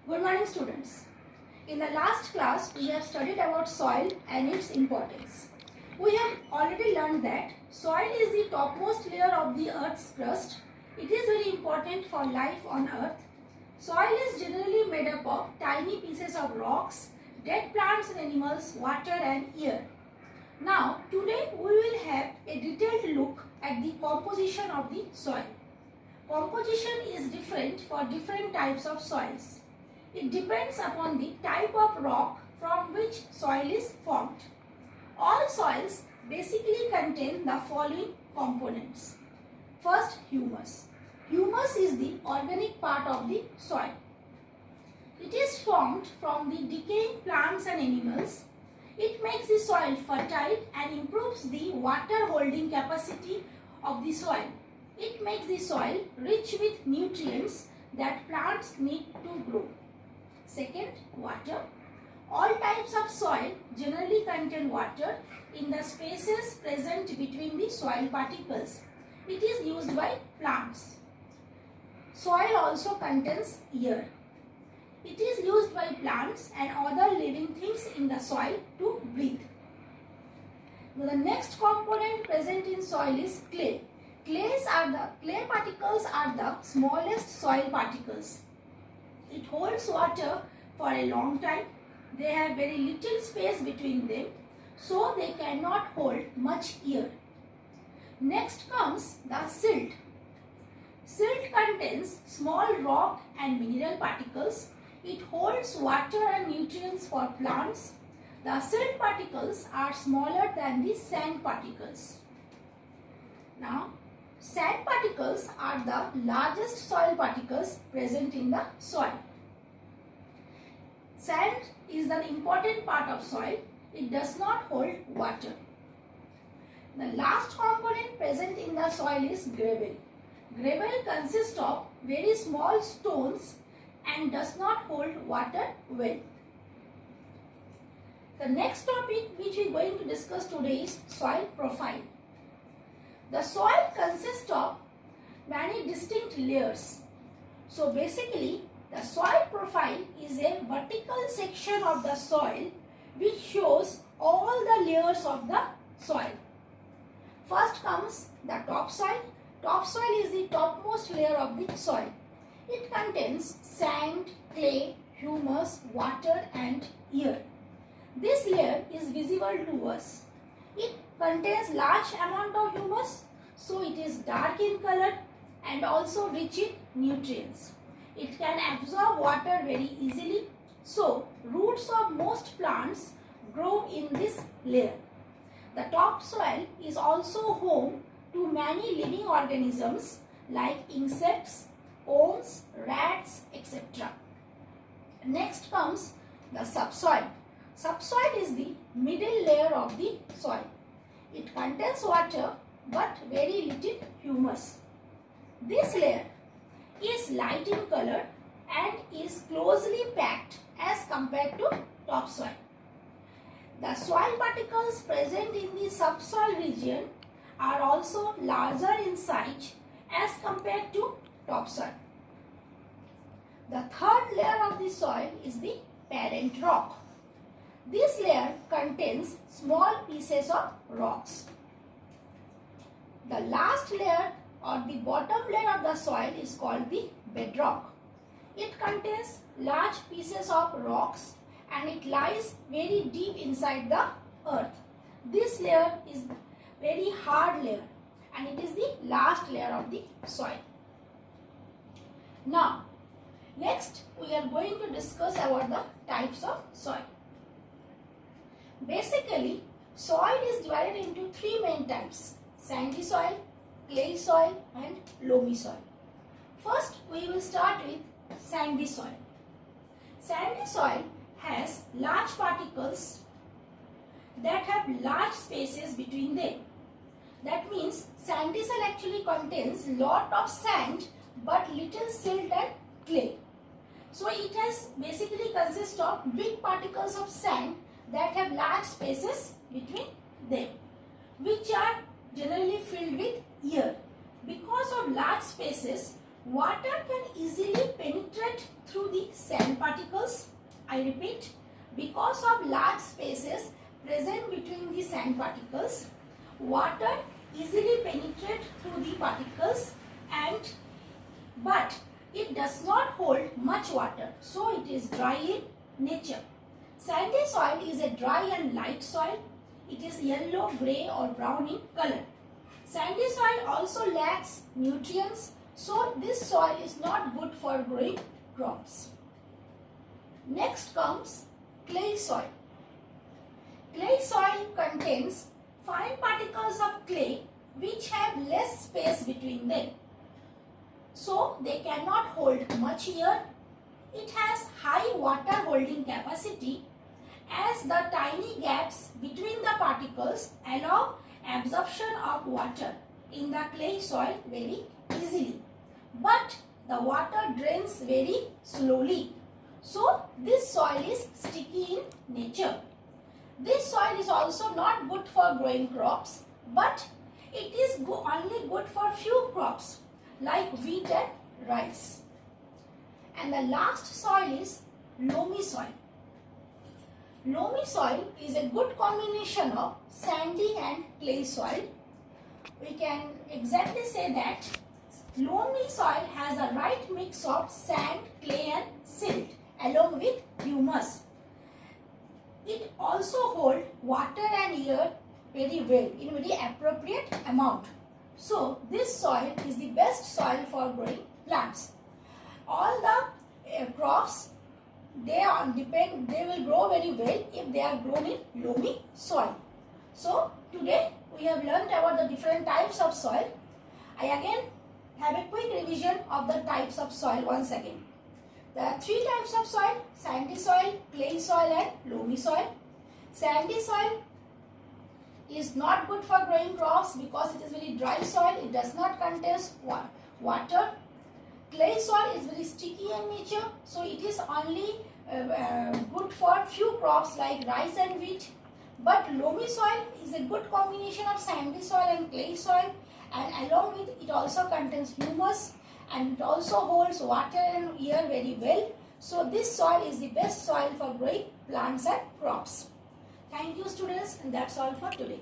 Good morning students. In the last class we have studied about soil and its importance. We have already learned that soil is the topmost layer of the earth's crust. It is very important for life on earth. Soil is generally made up of tiny pieces of rocks, dead plants and animals, water and air. Now today we will have a detailed look at the composition of the soil. Composition is different for different types of soils. It depends upon the type of rock from which soil is formed. All soils basically contain the following components. First, humus. Humus is the organic part of the soil. It is formed from the decaying plants and animals. It makes the soil fertile and improves the water holding capacity of the soil. It makes the soil rich with nutrients that plants need to grow. Second, water. All types of soil generally contain water in the spaces present between the soil particles. It is used by plants. Soil also contains air. It is used by plants and other living things in the soil to breathe. The next component present in soil is clay. Clay particles are the smallest soil particles. It holds water for a long time. They have very little space between them, so they cannot hold much air. Next comes the silt. Silt contains small rock and mineral particles. It holds water and nutrients for plants. The silt particles are smaller than the sand particles. Now, sand particles are the largest soil particles present in the soil. Sand is an important part of soil. It does not hold water. The last component present in the soil is gravel. Gravel consists of very small stones and does not hold water well. The next topic which we are going to discuss today is soil profile. The soil consists of many distinct layers. So basically, the soil profile is a vertical section of the soil which shows all the layers of the soil. First comes the topsoil. Topsoil is the topmost layer of the soil. It contains sand, clay, humus, water and air. This layer is visible to us. It contains large amount of humus, so it is dark in color and also rich in nutrients. It can absorb water very easily, so roots of most plants grow in this layer. The topsoil is also home to many living organisms like insects, worms, rats, etc. Next comes the subsoil. Subsoil is the middle layer of the soil. It contains water but very little humus. This layer is light in color and is closely packed as compared to topsoil. The soil particles present in the subsoil region are also larger in size as compared to topsoil. The third layer of the soil is the parent rock. This layer contains small pieces of rocks. The last layer or the bottom layer of the soil is called the bedrock. It contains large pieces of rocks and it lies very deep inside the earth. This layer is very hard layer and it is the last layer of the soil. Now, next we are going to discuss about the types of soil. Basically, soil is divided into three main types: sandy soil, clay soil and loamy soil. First, we will start with sandy soil. Sandy soil has large particles that have large spaces between them. That means sandy soil actually contains lot of sand but little silt and clay. So it has basically consists of big particles of sand that have large spaces between them, which are generally filled with air. Because of large spaces, water can easily penetrate through the sand particles I repeat, because of large spaces present between the sand particles, water easily penetrates through the particles but it does not hold much water, so it is dry in nature. Sandy soil is a dry and light soil. It is yellow, grey or brown in color. Sandy soil also lacks nutrients, so this soil is not good for growing crops. Next comes clay soil. Clay soil contains fine particles of clay which have less space between them, so they cannot hold much air. It has high water holding capacity as the tiny gaps between the particles allow absorption of water in the clay soil very easily. But the water drains very slowly, so this soil is sticky in nature. This soil is also not good for growing crops, but it is only good for few crops like wheat and rice. And the last soil is loamy soil. Loamy soil is a good combination of sandy and clay soil. We can exactly say that loamy soil has a right mix of sand, clay and silt along with humus. It also holds water and air very well in very appropriate amount. So this soil is the best soil for growing plants. All the crops they will grow very well if they are grown in loamy soil. So today we have learnt about the different types of soil. I again have a quick revision of the types of soil once again. There are three types of soil: sandy soil, clay soil and loamy soil. Sandy soil is not good for growing crops because it is very dry soil. It does not contain water. Clay soil is very sticky in nature, so it is only good for few crops like rice and wheat. But loamy soil is a good combination of sandy soil and clay soil, and along with it also contains humus and it also holds water and air very well. So this soil is the best soil for growing plants and crops. Thank you students, and that's all for today.